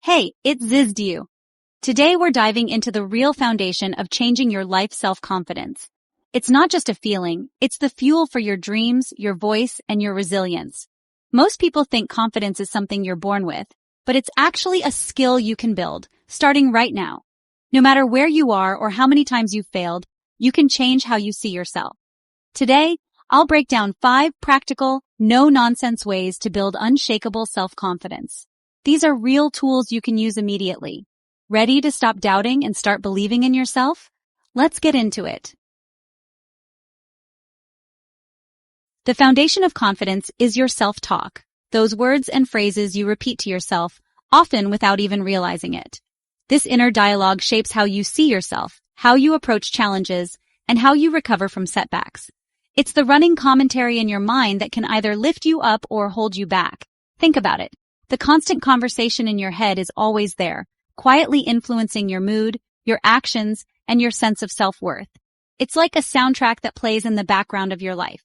Hey, it's Zizdu. Today we're diving into the real foundation of changing your life self-confidence. It's not just a feeling, it's the fuel for your dreams, your voice, and your resilience. Most people think confidence is something you're born with, but it's actually a skill you can build, starting right now. No matter where you are or how many times you've failed, you can change how you see yourself. Today, I'll break down 5 practical, no-nonsense ways to build unshakable self-confidence. These are real tools you can use immediately. Ready to stop doubting and start believing in yourself? Let's get into it. The foundation of confidence is your self-talk, those words and phrases you repeat to yourself, often without even realizing it. This inner dialogue shapes how you see yourself, how you approach challenges, and how you recover from setbacks. It's the running commentary in your mind that can either lift you up or hold you back. Think about it. The constant conversation in your head is always there, quietly influencing your mood, your actions, and your sense of self-worth. It's like a soundtrack that plays in the background of your life.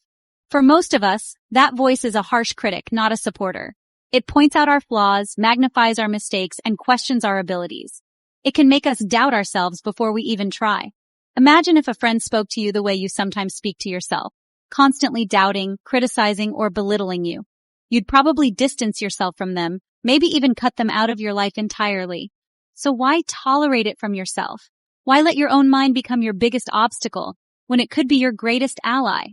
For most of us, that voice is a harsh critic, not a supporter. It points out our flaws, magnifies our mistakes, and questions our abilities. It can make us doubt ourselves before we even try. Imagine if a friend spoke to you the way you sometimes speak to yourself, constantly doubting, criticizing, or belittling you. You'd probably distance yourself from them, maybe even cut them out of your life entirely. So why tolerate it from yourself? Why let your own mind become your biggest obstacle when it could be your greatest ally?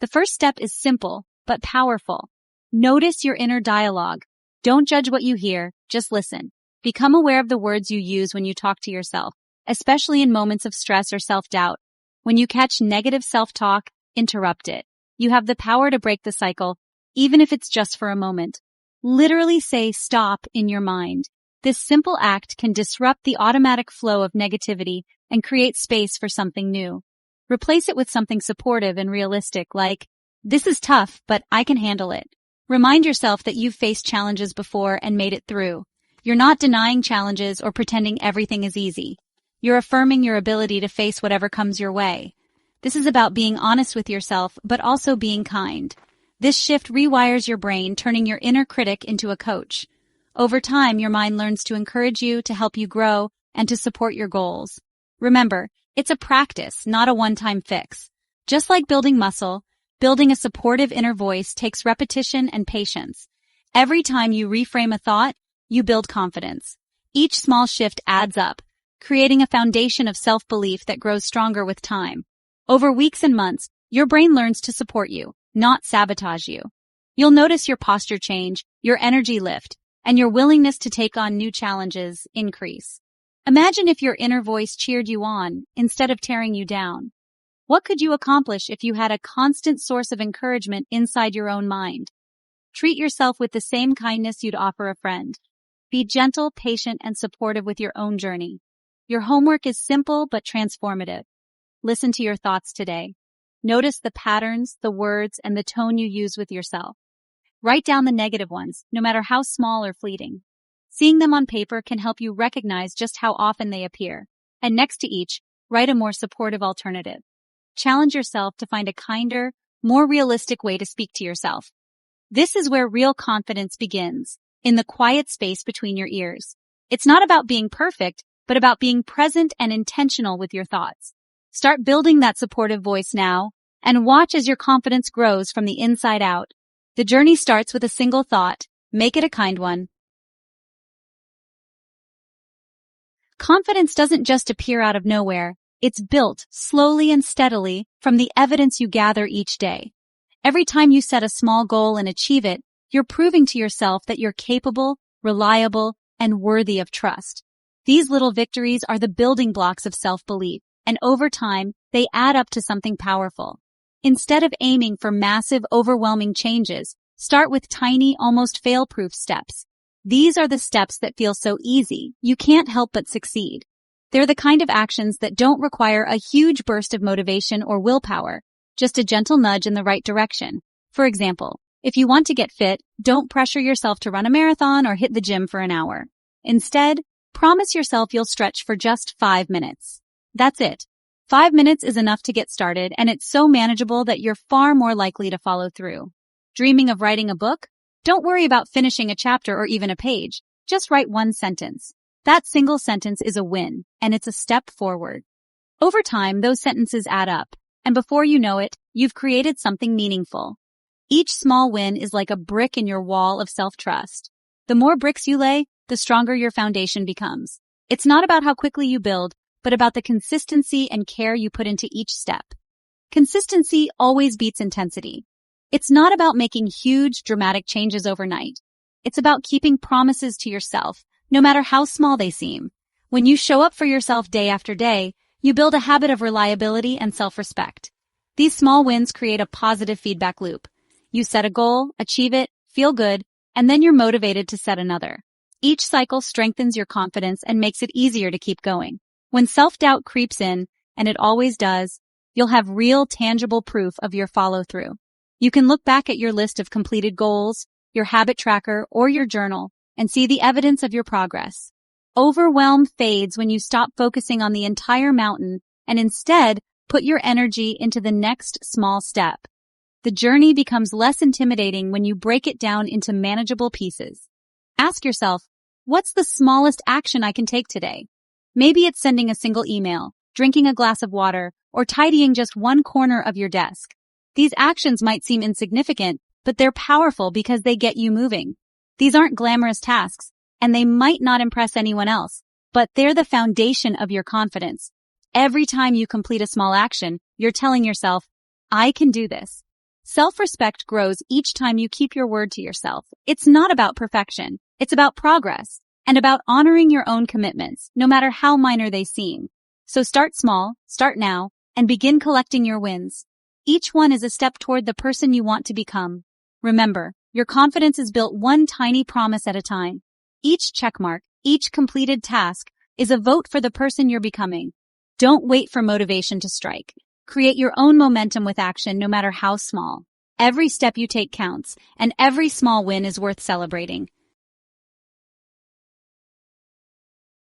The first step is simple, but powerful. Notice your inner dialogue. Don't judge what you hear, just listen. Become aware of the words you use when you talk to yourself, especially in moments of stress or self-doubt. When you catch negative self-talk, interrupt it. You have the power to break the cycle, even if it's just for a moment. Literally say stop in your mind. This simple act can disrupt the automatic flow of negativity and create space for something new. Replace it with something supportive and realistic like, "This is tough, but I can handle it." Remind yourself that you've faced challenges before and made it through. You're not denying challenges or pretending everything is easy. You're affirming your ability to face whatever comes your way. This is about being honest with yourself, but also being kind. This shift rewires your brain, turning your inner critic into a coach. Over time, your mind learns to encourage you, to help you grow, and to support your goals. Remember, it's a practice, not a one-time fix. Just like building muscle, building a supportive inner voice takes repetition and patience. Every time you reframe a thought, you build confidence. Each small shift adds up, creating a foundation of self-belief that grows stronger with time. Over weeks and months, your brain learns to support you, not sabotage you. You'll notice your posture change, your energy lift, and your willingness to take on new challenges increase. Imagine if your inner voice cheered you on instead of tearing you down. What could you accomplish if you had a constant source of encouragement inside your own mind? Treat yourself with the same kindness you'd offer a friend. Be gentle, patient, and supportive with your own journey. Your homework is simple but transformative. Listen to your thoughts today. Notice the patterns, the words, and the tone you use with yourself. Write down the negative ones, no matter how small or fleeting. Seeing them on paper can help you recognize just how often they appear. And next to each, write a more supportive alternative. Challenge yourself to find a kinder, more realistic way to speak to yourself. This is where real confidence begins, in the quiet space between your ears. It's not about being perfect, but about being present and intentional with your thoughts. Start building that supportive voice now, and watch as your confidence grows from the inside out. The journey starts with a single thought. Make it a kind one. Confidence doesn't just appear out of nowhere. It's built slowly and steadily from the evidence you gather each day. Every time you set a small goal and achieve it, you're proving to yourself that you're capable, reliable, and worthy of trust. These little victories are the building blocks of self-belief, and over time, they add up to something powerful. Instead of aiming for massive, overwhelming changes, start with tiny, almost fail-proof steps. These are the steps that feel so easy, you can't help but succeed. They're the kind of actions that don't require a huge burst of motivation or willpower, just a gentle nudge in the right direction. For example, if you want to get fit, don't pressure yourself to run a marathon or hit the gym for an hour. Instead, promise yourself you'll stretch for just 5 minutes. That's it. 5 minutes is enough to get started, and it's so manageable that you're far more likely to follow through. Dreaming of writing a book? Don't worry about finishing a chapter or even a page. Just write one sentence. That single sentence is a win, and it's a step forward. Over time, those sentences add up, and before you know it, you've created something meaningful. Each small win is like a brick in your wall of self-trust. The more bricks you lay, the stronger your foundation becomes. It's not about how quickly you build, but about the consistency and care you put into each step. Consistency always beats intensity. It's not about making huge, dramatic changes overnight. It's about keeping promises to yourself, no matter how small they seem. When you show up for yourself day after day, you build a habit of reliability and self-respect. These small wins create a positive feedback loop. You set a goal, achieve it, feel good, and then you're motivated to set another. Each cycle strengthens your confidence and makes it easier to keep going. When self-doubt creeps in, and it always does, you'll have real, tangible proof of your follow-through. You can look back at your list of completed goals, your habit tracker, or your journal, and see the evidence of your progress. Overwhelm fades when you stop focusing on the entire mountain and instead put your energy into the next small step. The journey becomes less intimidating when you break it down into manageable pieces. Ask yourself, what's the smallest action I can take today? Maybe it's sending a single email, drinking a glass of water, or tidying just one corner of your desk. These actions might seem insignificant, but they're powerful because they get you moving. These aren't glamorous tasks, and they might not impress anyone else, but they're the foundation of your confidence. Every time you complete a small action, you're telling yourself, I can do this. Self-respect grows each time you keep your word to yourself. It's not about perfection. It's about progress and about honoring your own commitments, no matter how minor they seem. So start small, start now, and begin collecting your wins. Each one is a step toward the person you want to become. Remember, your confidence is built one tiny promise at a time. Each checkmark, each completed task, is a vote for the person you're becoming. Don't wait for motivation to strike. Create your own momentum with action, no matter how small. Every step you take counts, and every small win is worth celebrating.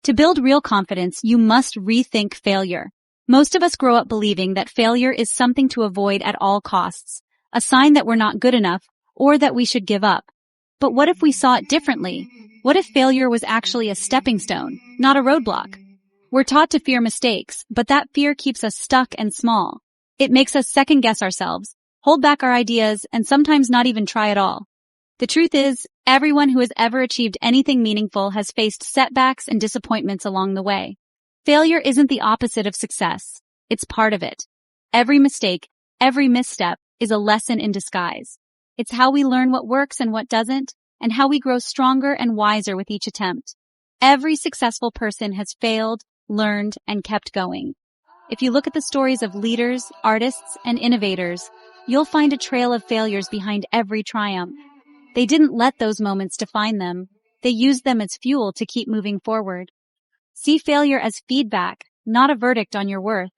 To build real confidence, you must rethink failure. Most of us grow up believing that failure is something to avoid at all costs, a sign that we're not good enough, or that we should give up. But what if we saw it differently? What if failure was actually a stepping stone, not a roadblock? We're taught to fear mistakes, but that fear keeps us stuck and small. It makes us second-guess ourselves, hold back our ideas, and sometimes not even try at all. The truth is, everyone who has ever achieved anything meaningful has faced setbacks and disappointments along the way. Failure isn't the opposite of success. It's part of it. Every mistake, every misstep is a lesson in disguise. It's how we learn what works and what doesn't, and how we grow stronger and wiser with each attempt. Every successful person has failed, learned, and kept going. If you look at the stories of leaders, artists, and innovators, you'll find a trail of failures behind every triumph. They didn't let those moments define them. They used them as fuel to keep moving forward. See failure as feedback, not a verdict on your worth.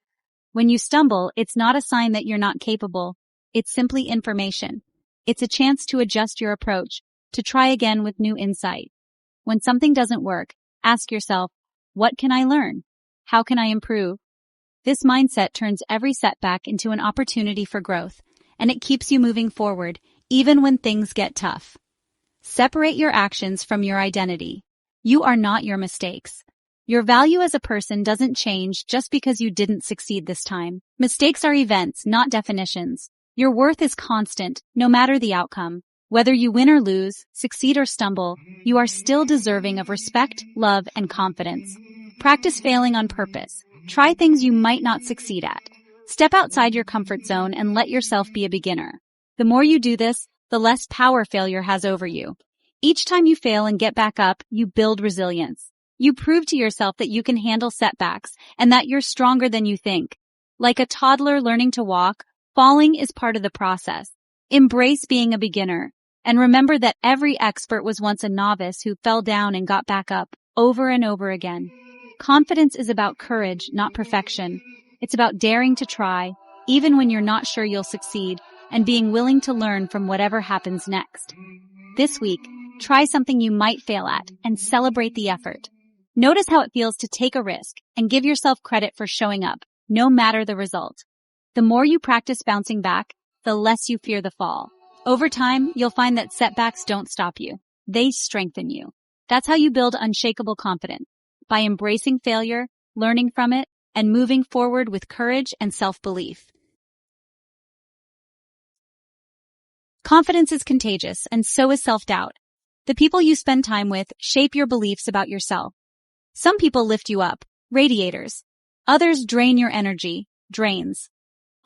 When you stumble, it's not a sign that you're not capable. It's simply information. It's a chance to adjust your approach, to try again with new insight. When something doesn't work, ask yourself, what can I learn? How can I improve? This mindset turns every setback into an opportunity for growth, and it keeps you moving forward, even when things get tough. Separate your actions from your identity. You are not your mistakes. Your value as a person doesn't change just because you didn't succeed this time. Mistakes are events, not definitions. Your worth is constant, no matter the outcome. Whether you win or lose, succeed or stumble, you are still deserving of respect, love, and confidence. Practice failing on purpose. Try things you might not succeed at. Step outside your comfort zone and let yourself be a beginner. The more you do this, the less power failure has over you. Each time you fail and get back up, you build resilience. You prove to yourself that you can handle setbacks and that you're stronger than you think. Like a toddler learning to walk, falling is part of the process. Embrace being a beginner. And remember that every expert was once a novice who fell down and got back up over and over again. Confidence is about courage, not perfection. It's about daring to try, even when you're not sure you'll succeed, and being willing to learn from whatever happens next. This week, try something you might fail at and celebrate the effort. Notice how it feels to take a risk and give yourself credit for showing up, no matter the result. The more you practice bouncing back, the less you fear the fall. Over time, you'll find that setbacks don't stop you. They strengthen you. That's how you build unshakable confidence, by embracing failure, learning from it, and moving forward with courage and self-belief. Confidence is contagious, and so is self-doubt. The people you spend time with shape your beliefs about yourself. Some people lift you up, radiators. Others drain your energy, drains.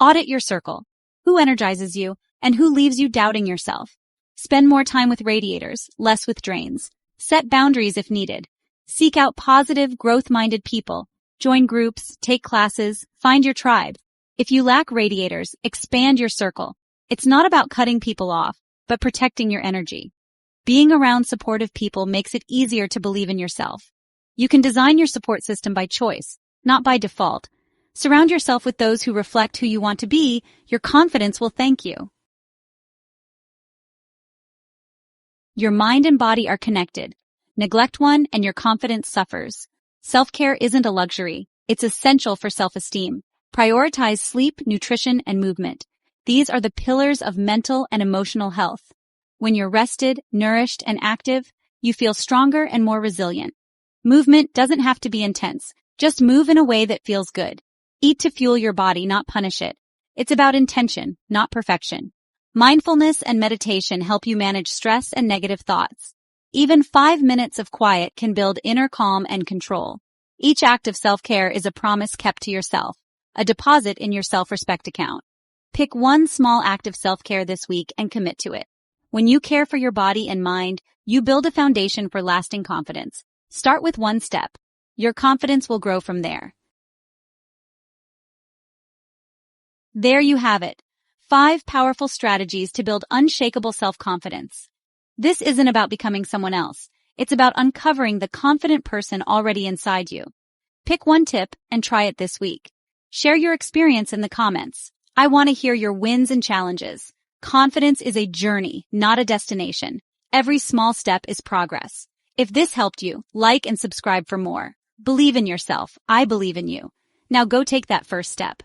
Audit your circle. Who energizes you, and who leaves you doubting yourself? Spend more time with radiators, less with drains. Set boundaries if needed. Seek out positive, growth-minded people. Join groups, take classes, find your tribe. If you lack radiators, expand your circle. It's not about cutting people off, but protecting your energy. Being around supportive people makes it easier to believe in yourself. You can design your support system by choice, not by default. Surround yourself with those who reflect who you want to be. Your confidence will thank you. Your mind and body are connected. Neglect one and your confidence suffers. Self-care isn't a luxury. It's essential for self-esteem. Prioritize sleep, nutrition, and movement. These are the pillars of mental and emotional health. When you're rested, nourished, and active, you feel stronger and more resilient. Movement doesn't have to be intense. Just move in a way that feels good. Eat to fuel your body, not punish it. It's about intention, not perfection. Mindfulness and meditation help you manage stress and negative thoughts. Even 5 minutes of quiet can build inner calm and control. Each act of self-care is a promise kept to yourself, a deposit in your self-respect account. Pick one small act of self-care this week and commit to it. When you care for your body and mind, you build a foundation for lasting confidence. Start with one step. Your confidence will grow from there. There you have it. 5 powerful strategies to build unshakable self-confidence. This isn't about becoming someone else. It's about uncovering the confident person already inside you. Pick one tip and try it this week. Share your experience in the comments. I want to hear your wins and challenges. Confidence is a journey, not a destination. Every small step is progress. If this helped you, like and subscribe for more. Believe in yourself. I believe in you. Now go take that first step.